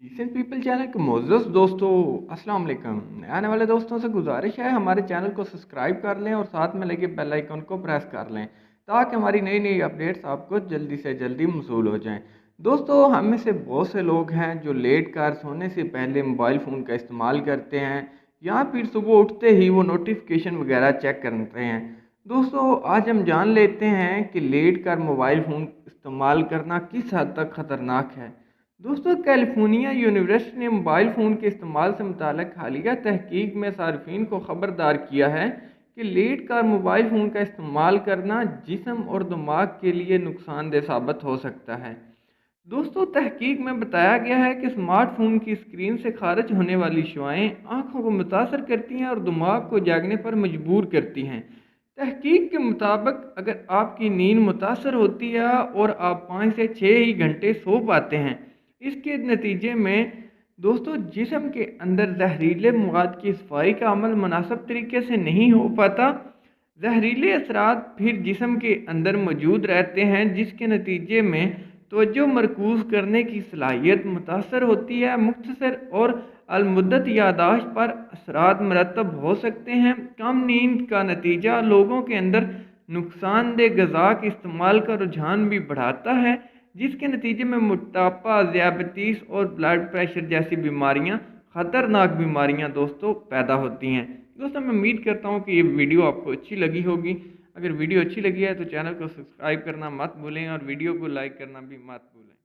Decent people channel के मोअज़्ज़ज़ दोस्तों, अस्सलाम वालेकुम। नए आने वाले दोस्तों से गुजारिश है हमारे चैनल को सब्सक्राइब कर लें और साथ में लगे बेल आइकन को प्रेस कर लें ताकि हमारी नई नई अपडेट्स आपको जल्दी से जल्दी मौसूल हो जाएं। दोस्तों, हम में से बहुत से लोग हैं जो लेट कर सोने से पहले मोबाइल फ़ोन का इस्तेमाल करते हैं या फिर सुबह उठते ही वो नोटिफिकेशन वगैरह चेक करते हैं। दोस्तों, आज हम जान लेते हैं कि लेट कर मोबाइल फ़ोन इस्तेमाल करना किस हद तक ख़तरनाक है। दोस्तों, कैलिफोर्निया यूनिवर्सिटी ने मोबाइल फ़ोन के इस्तेमाल से मुतालिक हालिया तहकीक में सार्फिन को ख़बरदार किया है कि लेट कर मोबाइल फ़ोन का इस्तेमाल करना जिस्म और दिमाग के लिए नुकसानदेह साबित हो सकता है। दोस्तों, तहकीक में बताया गया है कि स्मार्टफोन की स्क्रीन से खारिज होने वाली शुआएं आँखों को मुतासर करती हैं और दिमाग को जागने पर मजबूर करती हैं। तहकीक के मुताबिक अगर आपकी नींद मुतासर होती है और आप 5 से 6 ही घंटे सो पाते हैं, इसके नतीजे में दोस्तों जिस्म के अंदर जहरीले मवाद की सफाई का अमल मुनासिब तरीके से नहीं हो पाता। जहरीले असरात फिर जिस्म के अंदर मौजूद रहते हैं, जिसके नतीजे में तवज्जो मरकूज़ करने की सलाहियत मुतासर होती है। मुख्तसर और अलमुद्दत यादाश्त पर असरात मरतब हो सकते हैं। कम नींद का नतीजा लोगों के अंदर नुकसानदेह ग़िज़ा के इस्तेमाल का रुझान भी बढ़ाता है, जिसके नतीजे में मोटापा, ज़ियाबतीस और ब्लड प्रेशर जैसी बीमारियां, ख़तरनाक बीमारियां दोस्तों पैदा होती हैं। दोस्तों, मैं उम्मीद करता हूँ कि ये वीडियो आपको अच्छी लगी होगी। अगर वीडियो अच्छी लगी है तो चैनल को सब्सक्राइब करना मत भूलें और वीडियो को लाइक करना भी मत भूलें।